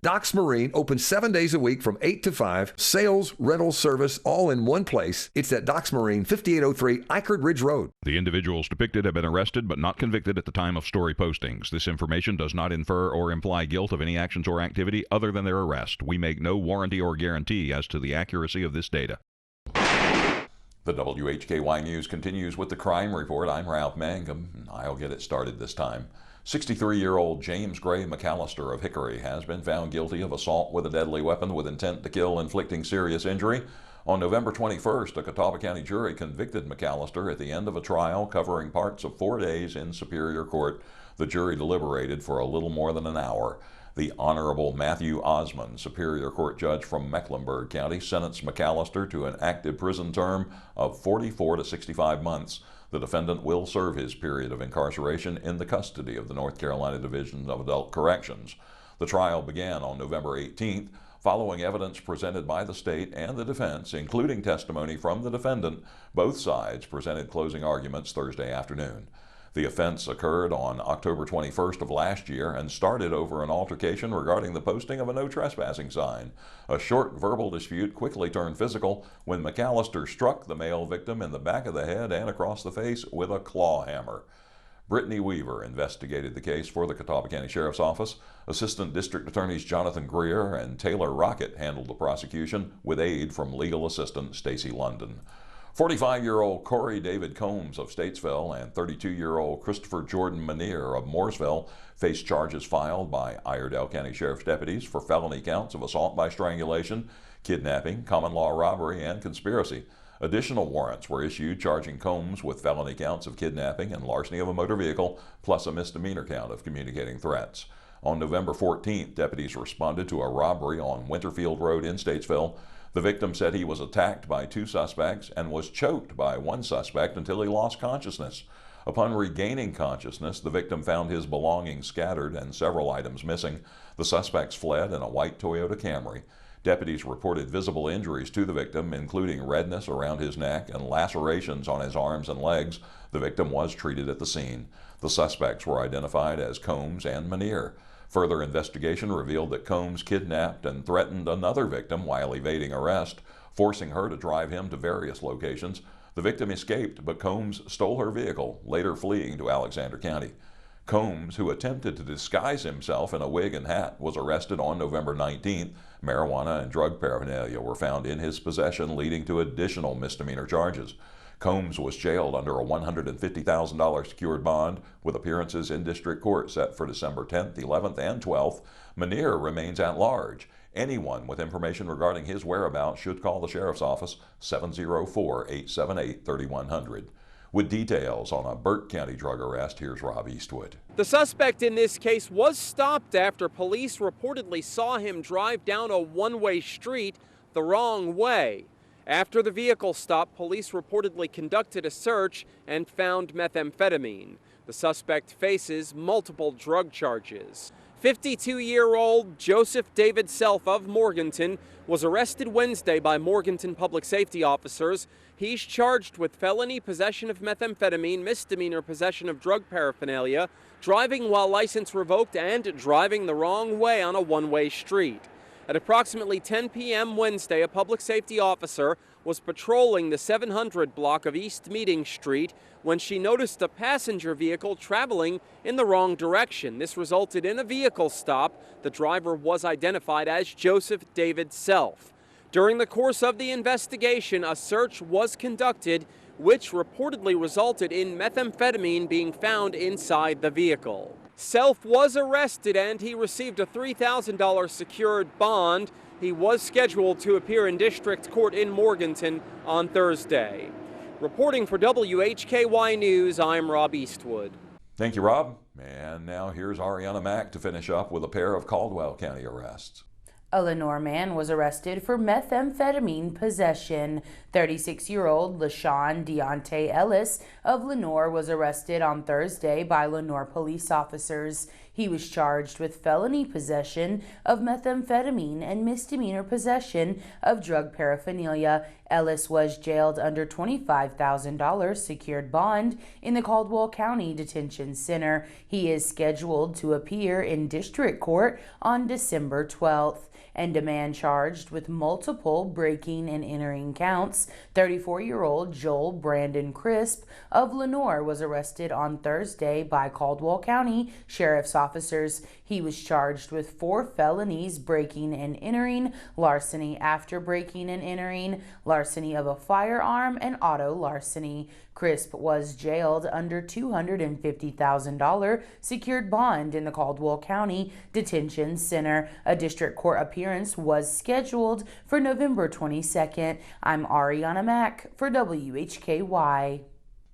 Docks Marine opens 7 days a week from 8 to 5. Sales, rental, service, all in one place. It's at Docks Marine, 5803 Eichard Ridge Road. The individuals depicted have been arrested but not convicted at the time of story postings. This information does not infer or imply guilt of any actions or activity other than their arrest. We make no warranty or guarantee as to the accuracy of this data. The WHKY News continues with the crime report. I'm Ralph Mangum, and I'll get it started this time. 63-year-old James Gray McAllister of Hickory has been found guilty of assault with a deadly weapon with intent to kill, inflicting serious injury. On November 21st, a Catawba County jury convicted McAllister at the end of a trial covering parts of 4 days in Superior Court. The jury deliberated for a little more than an hour. The Honorable Matthew Osmond, Superior Court judge from Mecklenburg County, sentenced McAllister to an active prison term of 44 to 65 months. The defendant will serve his period of incarceration in the custody of the North Carolina Division of Adult Corrections. The trial began on November 18th, following evidence presented by the state and the defense, including testimony from the defendant. Both sides presented closing arguments Thursday afternoon. The offense occurred on October 21st of last year and started over an altercation regarding the posting of a no trespassing sign. A short verbal dispute quickly turned physical when McAllister struck the male victim in the back of the head and across the face with a claw hammer. Brittany Weaver investigated the case for the Catawba County Sheriff's Office. Assistant District Attorneys Jonathan Greer and Taylor Rocket handled the prosecution with aid from legal assistant Stacy London. 45-year-old Corey David Combs of Statesville and 32-year-old Christopher Jordan Manier of Mooresville face charges filed by Iredell County Sheriff's deputies for felony counts of assault by strangulation, kidnapping, common law robbery, and conspiracy. Additional warrants were issued charging Combs with felony counts of kidnapping and larceny of a motor vehicle, plus a misdemeanor count of communicating threats. On November 14th, deputies responded to a robbery on Winterfield Road in Statesville. The victim said he was attacked by 2 suspects and was choked by 1 suspect until he lost consciousness. Upon regaining consciousness, the victim found his belongings scattered and several items missing. The suspects fled in a white Toyota Camry. Deputies reported visible injuries to the victim, including redness around his neck and lacerations on his arms and legs. The victim was treated at the scene. The suspects were identified as Combs and Manier. Further investigation revealed that Combs kidnapped and threatened another victim while evading arrest, forcing her to drive him to various locations. The victim escaped, but Combs stole her vehicle, later fleeing to Alexander County. Combs, who attempted to disguise himself in a wig and hat, was arrested on November 19th. Marijuana and drug paraphernalia were found in his possession, leading to additional misdemeanor charges. Combs was jailed under a $150,000 secured bond, with appearances in district court set for December 10th, 11th, and 12th. Manier remains at large. Anyone with information regarding his whereabouts should call the Sheriff's Office 704-878-3100. With details on a Burke County drug arrest, here's Rob Eastwood. The suspect in this case was stopped after police reportedly saw him drive down a one-way street the wrong way. After the vehicle stop, police reportedly conducted a search and found methamphetamine. The suspect faces multiple drug charges. 52-year-old Joseph David Self of Morganton was arrested Wednesday by Morganton public safety officers. He's charged with felony possession of methamphetamine, misdemeanor possession of drug paraphernalia, driving while license revoked, and driving the wrong way on a one-way street. At approximately 10 p.m. Wednesday, a public safety officer was patrolling the 700 block of East Meeting Street when she noticed a passenger vehicle traveling in the wrong direction. This resulted in a vehicle stop. The driver was identified as Joseph David Self. During the course of the investigation, a search was conducted, which reportedly resulted in methamphetamine being found inside the vehicle. Self was arrested and he received a $3,000 secured bond. He was scheduled to appear in district court in Morganton on Thursday. Reporting for WHKY News, I'm Rob Eastwood. Thank you, Rob. And now here's Arianna Mack to finish up with a pair of Caldwell County arrests. A Lenoir man was arrested for methamphetamine possession. 36-year-old LaShawn Deontay Ellis of Lenoir was arrested on Thursday by Lenoir police officers. He was charged with felony possession of methamphetamine and misdemeanor possession of drug paraphernalia. Ellis was jailed under $25,000 secured bond in the Caldwell County Detention Center. He is scheduled to appear in district court on December 12th. And a man charged with multiple breaking and entering counts, 34-year-old Joel Brandon Crisp of Lenoir, was arrested on Thursday by Caldwell County Sheriff's officers. He was charged with 4 felonies: breaking and entering, larceny after breaking and entering, larceny of a firearm, and auto larceny. Crisp was jailed under $250,000 secured bond in the Caldwell County Detention Center. A district court appearance was scheduled for November 22nd. I'm Arianna Mack for WHKY.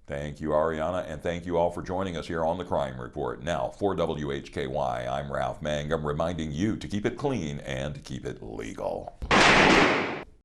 Thank you, Arianna, and thank you all for joining us here on the Crime Report. Now, for WHKY, I'm Ralph Mangum, reminding you to keep it clean and keep it legal.